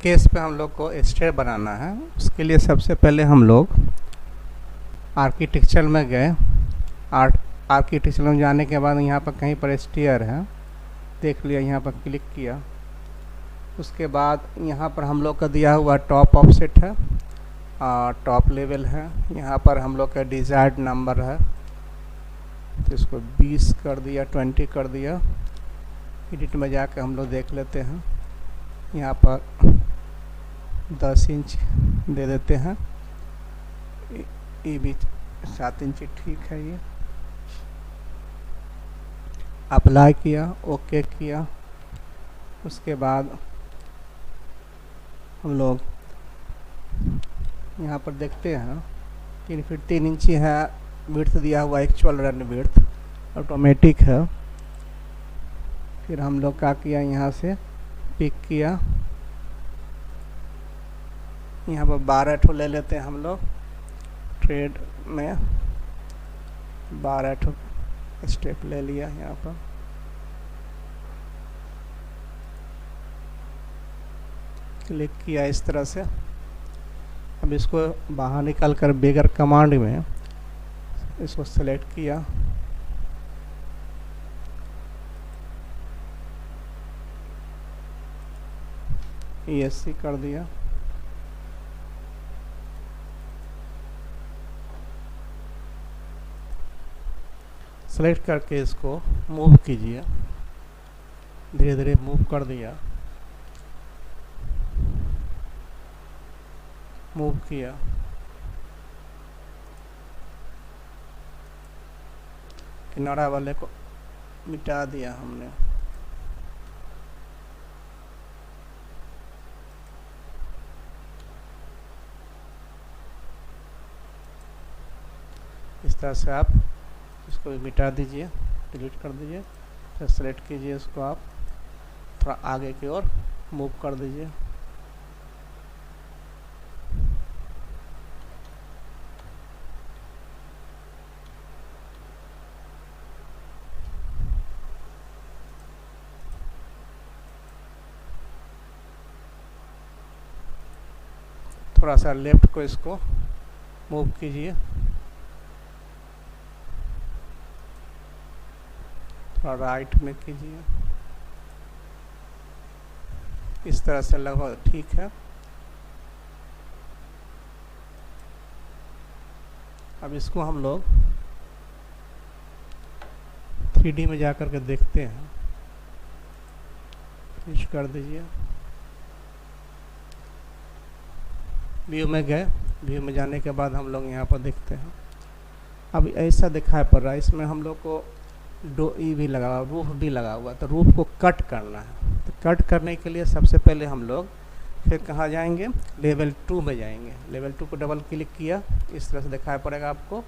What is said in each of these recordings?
Case पे हम लोग को स्टेयर बनाना है। उसके लिए सबसे पहले हम लोग आर्किटेक्चर में गए। आर्किटेक्चर में जाने के बाद यहाँ पर कहीं पर स्टेयर है, देख लिया, यहाँ पर क्लिक किया। उसके बाद यहाँ पर हम लोग का दिया हुआ टॉप ऑफसेट है, टॉप लेवल है। यहाँ पर हम लोग का डिज़ायर्ड नंबर है, तो इसको 20 कर दिया, 20 कर दिया। एडिट में जाकर हम लोग देख लेते हैं। यहाँ पर 10 इंच दे देते हैं, ये भी 7 इंच ठीक है। ये अप्लाई किया, ओके किया। उसके बाद हम लोग यहाँ पर देखते हैं 3 फीट 3 इंची है विड्थ दिया हुआ, एक्चुअल रन विड्थ ऑटोमेटिक है। फिर हम लोग क्या किया, यहाँ से पिक किया, यहाँ पर 12 ठो ले लेते हैं हम लोग। ट्रेड में 12 ठो स्टेप ले लिया। यहाँ पर क्लिक किया इस तरह से। अब इसको बाहर निकाल कर बिगर कमांड में इसको सेलेक्ट किया, ESC कर दिया। सेलेक्ट करके इसको मूव कीजिए, धीरे धीरे मूव कर दिया, मूव किया। किनारा वाले को मिटा दिया हमने। इस तरह से आप इसको मिटा दीजिए, डिलीट कर दीजिए। फिर सेलेक्ट कीजिए, इसको आप थोड़ा आगे की ओर मूव कर दीजिए। थोड़ा सा लेफ्ट को इसको मूव कीजिए, थोड़ा राइट में कीजिए। इस तरह से लगभग ठीक है। अब इसको हम लोग 3D में जाकर के देखते हैं। फिनिश कर दीजिए। व्यू में गए, व्यू में जाने के बाद हम लोग यहाँ पर देखते हैं। अब ऐसा दिखाई पड़ रहा है, इसमें हम लोग को भी लगा हुआ, रूफ भी लगा हुआ, तो रूफ को कट करना है। तो कट करने के लिए सबसे पहले हम लोग फिर कहाँ जाएंगे, लेवल 2 में जाएंगे। लेवल 2 को डबल क्लिक किया, इस तरह से दिखाई पड़ेगा आपको।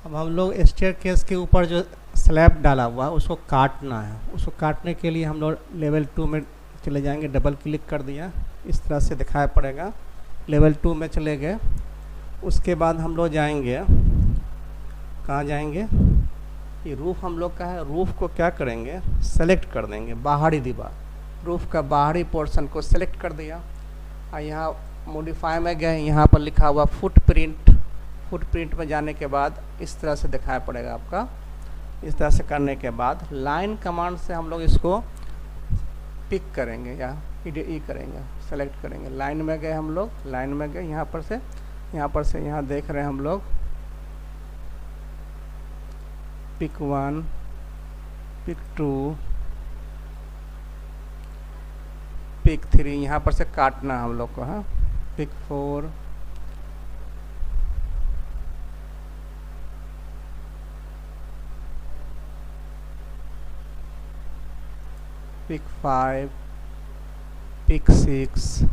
अब हम लोग स्टेयरकेस के ऊपर जो स्लैब डाला हुआ है उसको काटना है। उसको काटने के लिए हम लोग लेवल 2 में चले जाएंगे, डबल क्लिक कर दिया, इस तरह से दिखाई पड़ेगा। लेवल 2 में चले गए। उसके बाद हम लोग जाएंगे, कहाँ जाएंगे, ये रूफ हम लोग का है। रूफ को क्या करेंगे, सेलेक्ट कर देंगे, बाहरी दीवार, रूफ का बाहरी पोर्शन को सेलेक्ट कर दिया। और यहाँ मॉडिफाई में गए, यहाँ पर लिखा हुआ फुटप्रिंट। फुटप्रिंट में जाने के बाद इस तरह से दिखाई पड़ेगा आपका। इस तरह से करने के बाद लाइन कमांड से हम लोग इसको पिक करेंगे या ई करेंगे, सेलेक्ट करेंगे। लाइन में गए हम लोग, लाइन में गए, यहाँ पर से यहाँ देख रहे हैं हम लोग पिक 1, पिक 2, पिक 3, यहाँ पर से काटना हम लोग को है। पिक 4, पिक 5, पिक 6,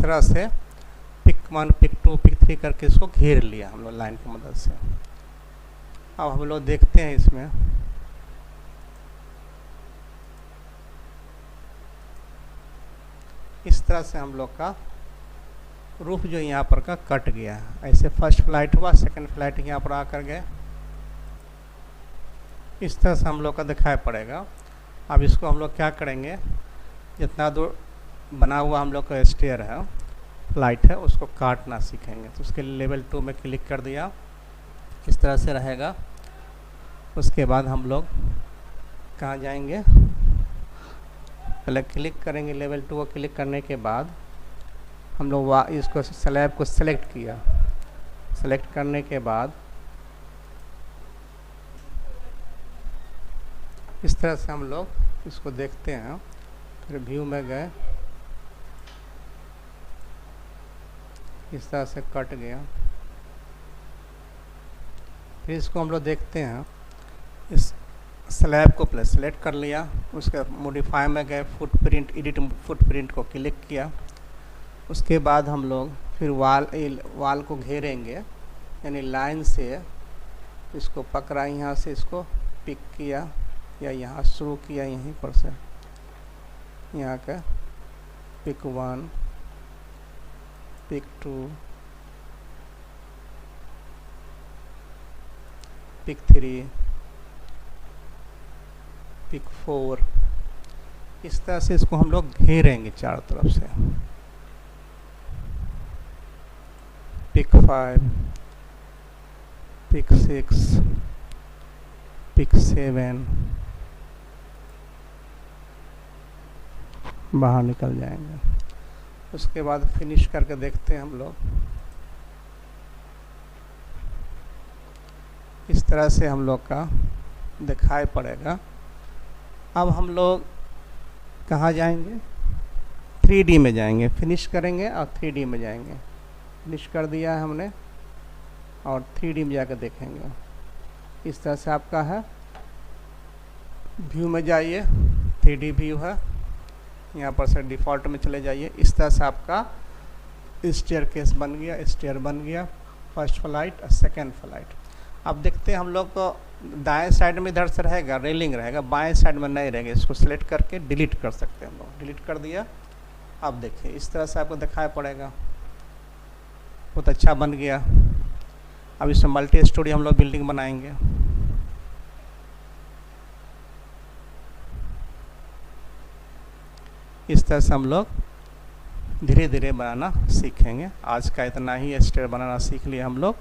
तरह से पिक 1 पिक 2 पिक 3 करके इसको घेर लिया हम लोग लाइन की मदद से। अब हम लोग देखते हैं इसमें इस तरह से हम लोग का रूफ जो यहाँ पर का कट गया। ऐसे फर्स्ट फ्लाइट हुआ, सेकंड फ्लाइट यहाँ पर आकर गए, इस तरह से हम लोग का दिखाई पड़ेगा। अब इसको हम लोग क्या करेंगे, जितना दूर बना हुआ हम लोग का स्टेयर है, फ्लाइट है, उसको काटना सीखेंगे। तो उसके लिए लेवल 2 में क्लिक कर दिया, इस तरह से रहेगा। उसके बाद हम लोग कहाँ जाएंगे, पहले क्लिक करेंगे। लेवल 2 को क्लिक करने के बाद हम लोग इसको स्लैब को सेलेक्ट किया। सेलेक्ट करने के बाद इस तरह से हम लोग इसको देखते हैं। फिर व्यू में गए, इस तरह से कट गया। फिर इसको हम लोग देखते हैं, इस स्लैब को पहले सेलेक्ट कर लिया, उसके मॉडिफाई में गए, फुटप्रिंट एडिट फुटप्रिंट को क्लिक किया। उसके बाद हम लोग फिर वाल को घेरेंगे, यानी लाइन से इसको पकड़ा, यहाँ से इसको पिक किया या यहाँ शुरू किया, यहीं पर से यहाँ का पिक 1 पिक 2 पिक 3 पिक 4, इस तरह से इसको हम लोग घेरेंगे चारों तरफ से। पिक 5 पिक 6 पिक 7 बाहर निकल जाएंगे। उसके बाद फिनिश करके देखते हैं हम लोग, इस तरह से हम लोग का दिखाई पड़ेगा। अब हम लोग कहाँ जाएंगे, 3D में जाएंगे, फिनिश करेंगे और 3D में जाएंगे। फिनिश कर दिया है हमने और 3D में जाकर देखेंगे। इस तरह से आपका है। व्यू में जाइए, 3D व्यू है, यहाँ पर से डिफ़ॉल्ट में चले जाइए। इस तरह से आपका स्टेयर केस बन गया, स्टेयर बन गया, फर्स्ट फ्लाइट और सेकेंड फ्लाइट। अब देखते हैं हम लोग को दाएं साइड में इधर से रहेगा, रेलिंग रहेगा, बाएं साइड में नहीं रहेगा। इसको सिलेक्ट करके डिलीट कर सकते हैं हम लोग। डिलीट कर दिया। अब देखिए इस तरह से आपको दिखाई पड़ेगा, बहुत अच्छा बन गया। अब इसमें मल्टी स्टोरी हम लोग बिल्डिंग बनाएंगे। इस तरह से हम लोग धीरे धीरे बनाना सीखेंगे। आज का इतना ही, स्टेयर बनाना सीख लिए हम लोग।